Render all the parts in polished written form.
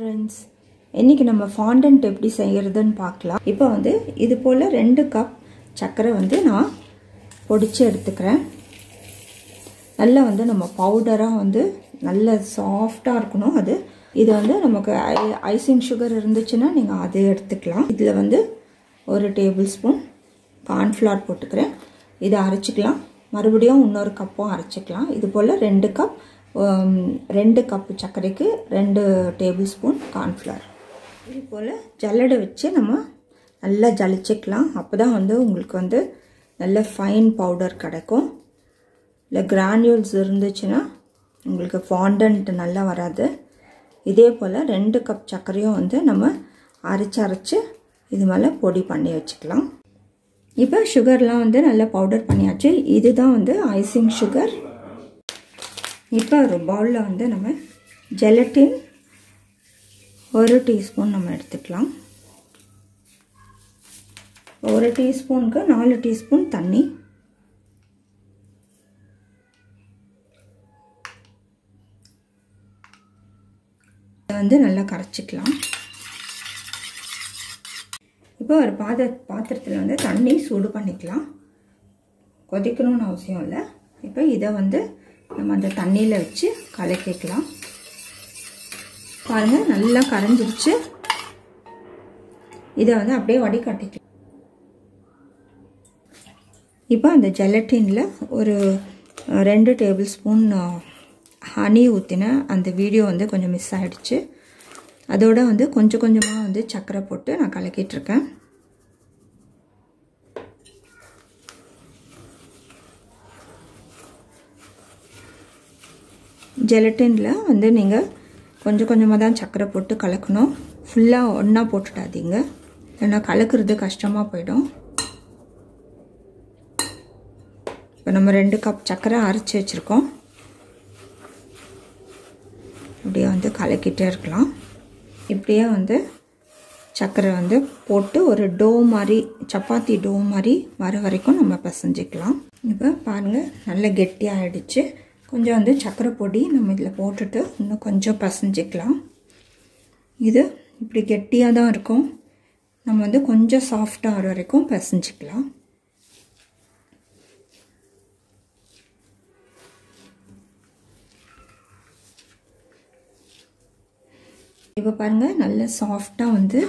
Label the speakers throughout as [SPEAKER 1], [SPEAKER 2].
[SPEAKER 1] Friends, இன்னைக்கு நம்ம fondant எப்படி செய்யறதுன்னு பார்க்கலாம். இப்போ வந்து இது போல் 2 கப் சர்க்கரை வந்து நான் பொடிச்சு எடுத்துக்கிறேன். நல்லா வந்து நம்ம பவுடராக வந்து நல்ல சாஃப்டாக இருக்கணும். இது வந்து நமக்கு ஐசிங் சுகர் இருந்துச்சுன்னா நீங்கள் அதை எடுத்துக்கலாம். இதில் வந்து 1 டேபிள் ஸ்பூன் கார்ன்ஃப்ளவர் போட்டுக்கிறேன். இதை அரைச்சிக்கலாம். மறுபடியும் இன்னொரு கப்பும் அரைச்சிக்கலாம். இது போல் 2 கப்பு சர்க்கரைக்கு 2 டேபிள் ஸ்பூன் கார்ன்ஃப்ளவர். இது போல் ஜல்லடை வச்சு நம்ம நல்லா ஜலிச்சிக்கலாம். அப்போ தான் வந்து உங்களுக்கு வந்து நல்ல ஃபைன் பவுடர் கிடைக்கும். இல்லை கிரானியூல்ஸ் இருந்துச்சுன்னா உங்களுக்கு ஃபாண்டன்ட் நல்லா வராது. இதே போல் 2 கப் சர்க்கரையும் வந்து நம்ம அரைச்சி இது மேலே பொடி பண்ணி வச்சுக்கலாம். இப்போ சுகர்லாம் வந்து நல்லா பவுடர் பண்ணியாச்சு. இதுதான் வந்து ஐசிங் சுகர். இப்போ ஒரு பவுலில் வந்து நம்ம ஜெலட்டின் 1 டீஸ்பூன் நம்ம எடுத்துக்கலாம். 1 டீஸ்பூனுக்கு 4 டீஸ்பூன் தண்ணி. இதை வந்து நல்லா கரைச்சிக்கலாம். இப்போ ஒரு பாத்திரத்தில் வந்து தண்ணி சூடு பண்ணிக்கலாம். கொதிக்கணும்னு அவசியம் இல்லை. இப்போ இதை வந்து நம்ம அந்த தண்ணியில் வச்சு கலக்கிக்கலாம். பாருங்கள், நல்லா கரைஞ்சிருச்சு. இதை வந்து அப்படியே வடிகட்டிக்கலாம். இப்போ அந்த ஜெலட்டினில் ஒரு 2 டேபிள் ஸ்பூன் ஹனி ஊற்றின அந்த வீடியோ வந்து கொஞ்சம் மிஸ் ஆகிடுச்சு. அதோட வந்து கொஞ்சம் கொஞ்சமாக வந்து சர்க்கரை போட்டு நான் கலக்கிட்டுருக்கேன். ஜெலட்டினில் வந்து நீங்கள் கொஞ்சம் கொஞ்சமாக தான் சர்க்கரை போட்டு கலக்கணும். ஃபுல்லாக ஒன்றா போட்டுடாதீங்க, ஏன்னா கலக்கிறது கஷ்டமாக போயிடும். இப்போ நம்ம 2 கப் சர்க்கரை அரைச்சி வச்சுருக்கோம். இப்படியே வந்து கலக்கிட்டே இருக்கலாம். இப்படியே வந்து சர்க்கரை வந்து போட்டு ஒரு டோ மாதிரி, சப்பாத்தி டோ மாதிரி வர வரைக்கும் நம்ம பிசைஞ்சிக்கலாம். இப்போ பாருங்கள், நல்ல கெட்டியாக ஆகிடுச்சு. கொஞ்சம் வந்து சர்க்கரை பொடி நம்ம இதில் போட்டுட்டு இன்னும் கொஞ்சம் பிசைஞ்சிக்கலாம். இது இப்படி கெட்டியாக தான் இருக்கும். நம்ம வந்து கொஞ்சம் சாஃப்டாக ஆகிற வரைக்கும் பிசைஞ்சிக்கலாம். இப்போ பாருங்கள், நல்ல சாஃப்டாக வந்து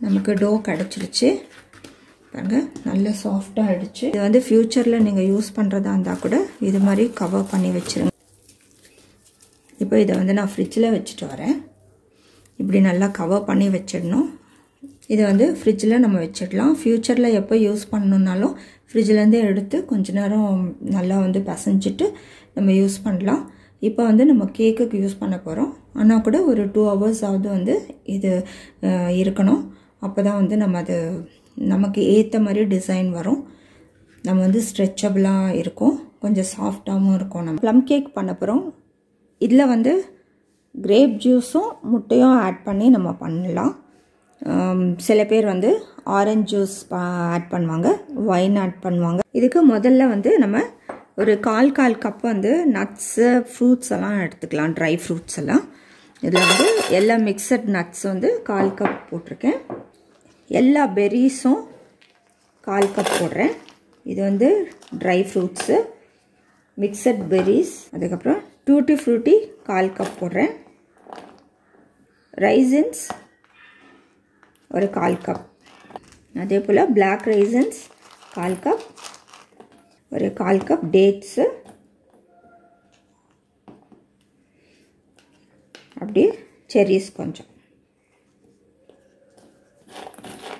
[SPEAKER 1] நமக்கு டோ கிடச்சிருச்சு. பாருங்கள், நல்ல சாஃப்டாக ஆகிடுச்சு. இது வந்து ஃப்யூச்சரில் நீங்கள் யூஸ் பண்ணுறதா இருந்தால் கூட இது மாதிரி கவர் பண்ணி வச்சுருங்க. இப்போ இதை வந்து நான் ஃப்ரிட்ஜில் வச்சுட்டு வரேன். இப்படி நல்லா கவர் பண்ணி வச்சிடணும். இதை வந்து ஃப்ரிட்ஜில் நம்ம வச்சிடலாம். ஃப்யூச்சரில் எப்போ யூஸ் பண்ணணுன்னாலும் ஃப்ரிட்ஜிலேருந்தே எடுத்து கொஞ்ச நேரம் நல்லா வந்து பிசைஞ்சிட்டு நம்ம யூஸ் பண்ணலாம். இப்போ வந்து நம்ம கேக்குக்கு யூஸ் பண்ண போகிறோம். ஆனால் கூட ஒரு 2 ஹவர்ஸ் ஆகுது வந்து இது இருக்கணும். அப்போ தான் வந்து நம்ம அது நமக்கு ஏற்ற மாதிரி டிசைன் வரும். நம்ம வந்து ஸ்ட்ரெச்சபிளாக இருக்கும், கொஞ்சம் சாஃப்டாகவும் இருக்கும். நம்ம ப்ளம் கேக் பண்ண போகிறோம். இதில் வந்து கிரேப் ஜூஸும் முட்டையும் ஆட் பண்ணி நம்ம பண்ணலாம். சில பேர் வந்து ஆரஞ்சு ஜூஸ் ஆட் பண்ணுவாங்க, ஒயின் ஆட் பண்ணுவாங்க. இதுக்கு முதல்ல வந்து நம்ம ஒரு 1/4 கப் வந்து நட்ஸு, ஃப்ரூட்ஸ் எல்லாம் எடுத்துக்கலாம், ட்ரை ஃப்ரூட்ஸ் எல்லாம். இதில் வந்து எல்லா மிக்சட் நட்ஸ் வந்து 1/4 கப் போட்டிருக்கேன். எல்லா பெர்ரீஸும் 1/4 கப் போடுறேன். இது வந்து ட்ரை ஃப்ரூட்ஸு, மிக்சட் பெர்ரீஸ். அதுக்கப்புறம் டூட்டி ஃப்ரூட்டி 1/4 கப் போடுறேன். ரைசின்ஸ் ஒரு 1/4 கப். அதே போல் பிளாக் ரைசின்ஸ் 1/4 கப். ஒரு 1/4 கப் டேட்ஸு. அப்படியே செர்ரிஸ் கொஞ்சம்.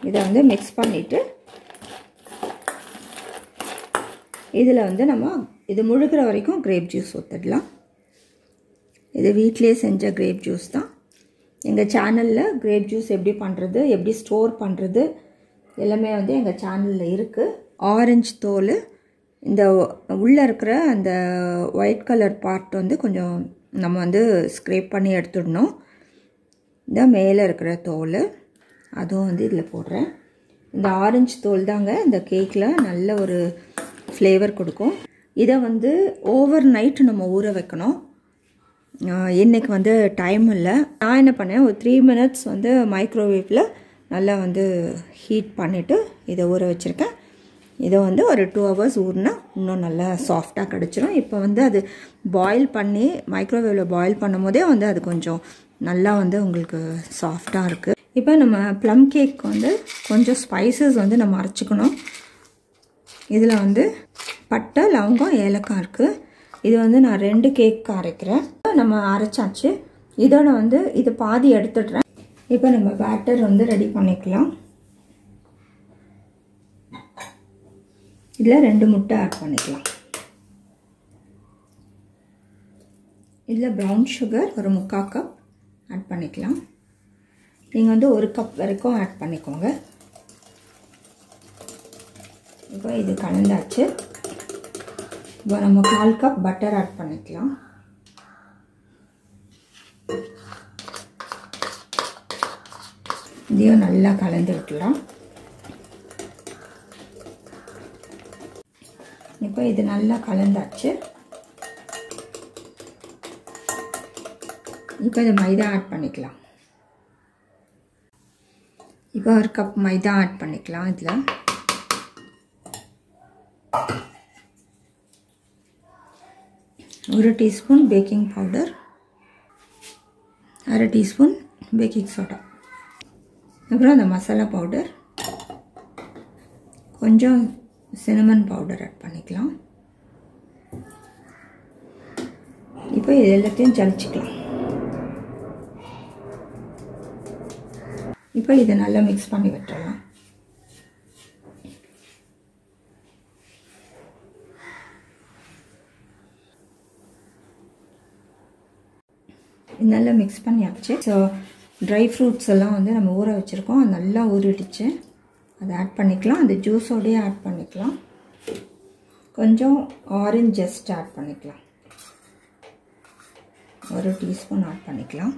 [SPEAKER 1] இதை வந்து மிக்ஸ் பண்ணிவிட்டு இதில் வந்து நம்ம இது முழுகிற வரைக்கும் கிரேப் ஜூஸ் ஊற்றிடலாம். இது வீட்டிலே செஞ்ச கிரேப் ஜூஸ் தான். எங்கள் சேனலில் கிரேப் ஜூஸ் எப்படி பண்ணுறது, எப்படி ஸ்டோர் பண்ணுறது எல்லாமே வந்து எங்கள் சேனலில் இருக்குது. ஆரஞ்சு தோல், இந்த உள்ளே இருக்கிற அந்த ஒயிட் கலர் பார்ட் வந்து கொஞ்சம் நம்ம வந்து ஸ்க்ரேப் பண்ணி எடுத்துடணும். இந்த மேலே இருக்கிற தோல் அதுவும் வந்து இதில் போடுறேன். இந்த ஆரஞ்சு தோல் தாங்க இந்த கேக்கில் நல்ல ஒரு ஃப்ளேவர் கொடுக்கும். இதை வந்து ஓவர் நைட் நம்ம ஊற வைக்கணும். இன்றைக்கி வந்து டைம் இல்லை. நான் என்ன பண்ணேன், ஒரு 3 minutes வந்து மைக்ரோவேவில் நல்லா வந்து ஹீட் பண்ணிவிட்டு இதை ஊற வச்சுருக்கேன். இதை வந்து ஒரு 2 hours ஊறினா இன்னும் நல்லா சாஃப்டாக கிடச்சிரும். இப்போ வந்து அது பாயில் பண்ணி மைக்ரோவேவில் பாயில் பண்ணும் போதே வந்து அது கொஞ்சம் நல்லா வந்து உங்களுக்கு சாஃப்டாக இருக்குது. இப்போ நம்ம ப்ளம் கேக் வந்து கொஞ்சம் ஸ்பைசஸ் வந்து நம்ம அரைச்சிக்கணும். இதில் வந்து பட்டை, லவங்கம், ஏலக்காய் இருக்குது. இது வந்து நான் 2 கேக் அரைக்கிறேன். நம்ம அரைச்சாச்சு. இதோட வந்து இது பாதி எடுத்துடுறேன். இப்போ நம்ம பேட்டர் வந்து ரெடி பண்ணிக்கலாம். இதில் 2 முட்டை ஆட் பண்ணிக்கலாம். இதில் ப்ரௌன் சுகர் ஒரு 3/4 கப் ஆட் பண்ணிக்கலாம். நீங்கள் வந்து 1 கப் வரைக்கும் ஆட் பண்ணிக்கோங்க. இப்போ இது கலந்தாச்சு. இப்போ நம்ம 1/4 கப் பட்டர் ஆட் பண்ணிக்கலாம். இதையும் நல்லா கலந்து விட்டுலாம். இப்போ இது நல்லா கலந்தாச்சு. இப்போ இது மைதா ஆட் பண்ணிக்கலாம். இப்போ 1 கப் மைதா ஆட் பண்ணிக்கலாம். இதில் 1 teaspoon baking powder, 1/2 teaspoon baking soda, அப்புறம் அந்த மசாலா பவுடர், கொஞ்சம் சினமன் பவுடர் ஆட் பண்ணிக்கலாம். இப்போ இது எல்லாத்தையும் ஜலிச்சுக்கலாம். இப்போ இதை நல்லா மிக்ஸ் பண்ணி விட்டுறலாம். நல்லா மிக்ஸ் பண்ணியாச்சு. ஸோ ட்ரை ஃப்ரூட்ஸ் எல்லாம் வந்து நம்ம ஊற வச்சுருக்கோம். அது நல்லா ஊறிடுச்சு. அதை ஆட் பண்ணிக்கலாம். அந்த ஜூஸோடையே ஆட் பண்ணிக்கலாம். கொஞ்சம் ஆரஞ்சு ஜஸ்ட் ஆட் பண்ணிக்கலாம். 1 டீஸ்பூன் ஆட் பண்ணிக்கலாம்.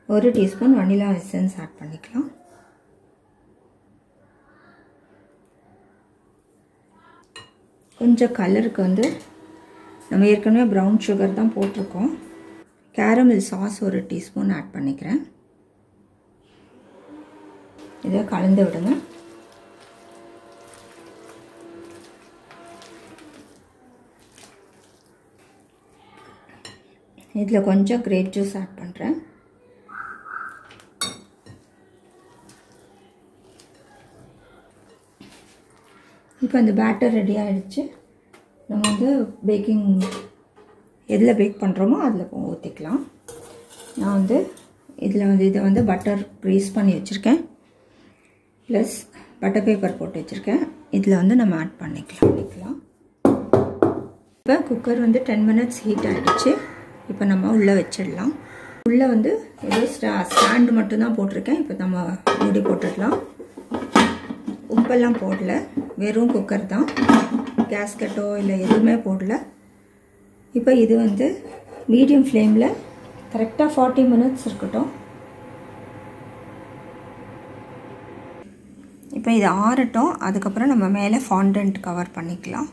[SPEAKER 1] 1 டீஸ்பூன் வனிலா எசன்ஸ் ஆட் பண்ணிக்கலாம். கொஞ்சம் கலருக்கு வந்து நம்ம ஏற்கனவே ப்ரௌன் சுகர் தான் போட்டிருக்கோம். கேரமல் சாஸ் 1 டீஸ்பூன் ஆட் பண்ணிக்கிறேன். இதை கலந்து விடுங்க. இதில் கொஞ்சம் கிரேப் ஜூஸ் ஆட் பண்ணுறேன். இப்போ இந்த பேட்டர் ரெடி ஆகிடுச்சு. நம்ம வந்து பேக்கிங் எதில் பேக் பண்ணுறோமோ அதில் ஊற்றிக்கலாம். நான் வந்து இதில் வந்து இதை வந்து பட்டர் க்ரீஸ் பண்ணி வச்சுருக்கேன். ப்ளஸ் பட்டர் பேப்பர் போட்டு வச்சுருக்கேன். இதில் வந்து நம்ம ஆட் பண்ணிக்கலாம். இப்போ குக்கர் வந்து 10 minutes ஹீட் ஆகிடுச்சு. இப்போ நம்ம உள்ளே வச்சிடலாம். உள்ளே வந்து ஏதோ ஸ்டாண்டு மட்டும்தான் போட்டிருக்கேன். இப்போ நம்ம மூடி போட்டுடலாம். உப்பெல்லாம் போடல, வெறும் குக்கர் தான். கேஸ்கட்டோ இல்லை எதுவுமே போடல. இப்போ இது வந்து மீடியம் ஃப்ளேமில் கரெக்டாக 40 minutes இருக்கட்டும். இப்போ இது ஆறட்டும். அதுக்கப்புறம் நம்ம மேலே ஃபாண்டன்ட் கவர் பண்ணிக்கலாம்.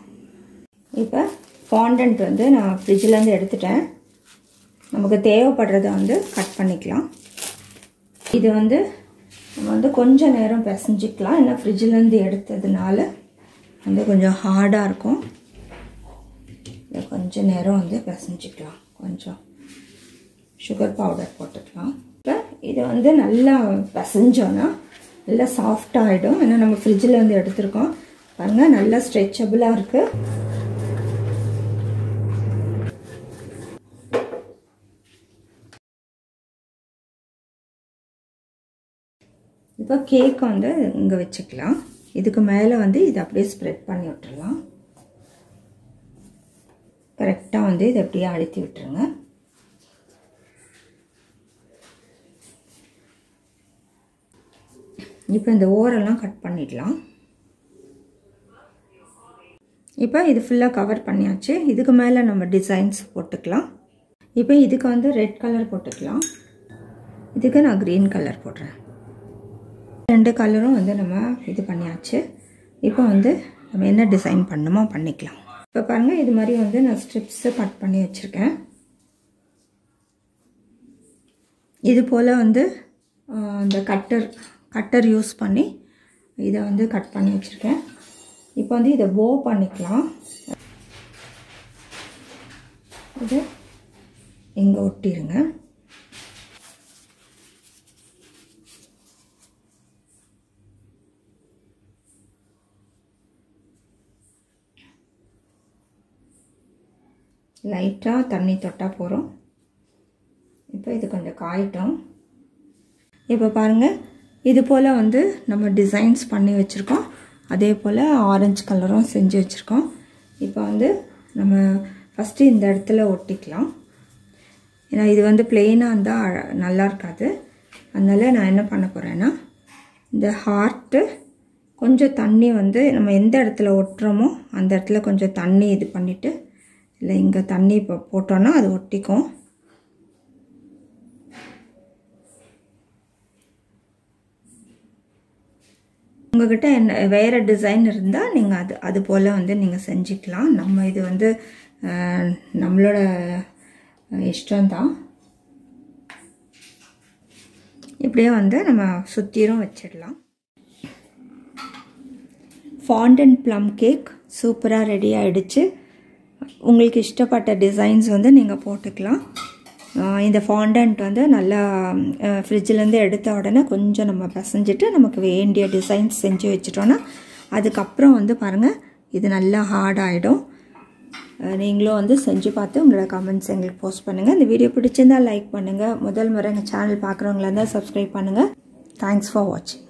[SPEAKER 1] இப்போ ஃபாண்டன்ட் வந்து நான் ஃப்ரிட்ஜிலேருந்து எடுத்துட்டேன். நமக்கு தேவைப்படுறத வந்து கட் பண்ணிக்கலாம். இது வந்து நம்ம வந்து கொஞ்சம் நேரம் பிசைஞ்சிக்கலாம். ஏன்னா ஃப்ரிட்ஜிலேருந்து எடுத்ததுனால வந்து கொஞ்சம் ஹார்டாக இருக்கும். இதை கொஞ்சம் நேரம் வந்து பிசைஞ்சிக்கலாம். கொஞ்சம் சுகர் பவுடர் போட்டுக்கலாம். இப்போ இதை வந்து நல்லா பிசைஞ்சோன்னா நல்லா சாஃப்டாகிடும். ஏன்னா நம்ம ஃப்ரிட்ஜில் வந்து எடுத்துருக்கோம். பாருங்கள், நல்லா ஸ்ட்ரெச்சபிளாக இருக்குது. இப்போ கேக் வந்து இங்கே வச்சுக்கலாம். இதுக்கு மேலே வந்து இதை அப்படியே ஸ்ப்ரெட் பண்ணி விட்டுடலாம். கரெக்டாக வந்து இதை அப்படியே அழுத்தி விட்டுருங்க. இப்போ இந்த ஓரெல்லாம் கட் பண்ணிடலாம். இப்போ இது ஃபுல்லாக கவர் பண்ணியாச்சு. இதுக்கு மேலே நம்ம டிசைன்ஸ் போட்டுக்கலாம். இப்போ இதுக்கு வந்து ரெட் கலர் போட்டுக்கலாம். இதுக்கு நான் க்ரீன் கலர் போடுறேன். 2 கலரும் வந்து நம்ம இது பண்ணியாச்சு. இப்போ வந்து நம்ம என்ன டிசைன் பண்ணணுமோ பண்ணிக்கலாம். இப்போ பாருங்கள், இது மாதிரி வந்து நான் ஸ்ட்ரிப்ஸை கட் பண்ணி வச்சுருக்கேன். இது போல் வந்து இந்த கட்டர் யூஸ் பண்ணி இதை வந்து கட் பண்ணி வச்சுருக்கேன். இப்போ வந்து இதை போ பண்ணிக்கலாம். இதை இங்கே ஒட்டிடுங்க. லைட்டாக தண்ணி தொட்டால் போகிறோம். இப்போ இது கொஞ்சம் காயிட்டோம். இப்போ பாருங்கள், இது போல் வந்து நம்ம டிசைன்ஸ் பண்ணி வச்சுருக்கோம். அதே போல் ஆரஞ்சு கலரும் செஞ்சு வச்சுருக்கோம். இப்போ வந்து நம்ம ஃபஸ்ட்டு இந்த இடத்துல ஒட்டிக்கலாம். ஏன்னா இது வந்து பிளெயினாக இருந்தால் நல்லா இருக்காது. அதனால் நான் என்ன பண்ண போகிறேன்னா, இந்த ஹார்ட்டு கொஞ்சம் தண்ணி வந்து நம்ம எந்த இடத்துல ஒட்டுறோமோ அந்த இடத்துல கொஞ்சம் தண்ணி இது பண்ணிவிட்டு, இல்லை இங்கே தண்ணி இப்போ போட்டோன்னா அது ஒட்டிக்கும். உங்கள்கிட்ட என்ன வேறு டிசைன் இருந்தால் நீங்கள் அது போல் வந்து நீங்கள் செஞ்சுக்கலாம். நம்ம இது வந்து நம்மளோட இஷ்டம்தான். இப்படியே வந்து நம்ம சுற்றிரும் வச்சிடலாம். ஃபாண்டன்ட் ப்ளம் கேக் சூப்பராக ரெடி ஆகிடுச்சு. உங்களுக்கு இஷ்டப்பட்ட டிசைன்ஸ் வந்து நீங்கள் போட்டுக்கலாம். இந்த ஃபாண்டன்ட் வந்து நல்லா ஃப்ரிட்ஜிலேருந்து எடுத்த உடனே கொஞ்சம் நம்ம பிசைஞ்சிட்டு நமக்கு வேண்டிய டிசைன்ஸ் செஞ்சு வச்சிட்டோன்னா அதுக்கப்புறம் வந்து பாருங்கள், இது நல்லா ஹார்ட் ஆகிடும். நீங்களும் வந்து செஞ்சு பார்த்து உங்களோட கமெண்ட்ஸ் எங்களுக்கு போஸ்ட் பண்ணுங்கள். இந்த வீடியோ பிடிச்சிருந்தால் லைக் பண்ணுங்கள். முதல் முறை எங்கள் சேனல் பார்க்குறவங்களா இருந்தால் சப்ஸ்கிரைப் பண்ணுங்கள். தேங்க்ஸ் ஃபார் வாட்சிங்.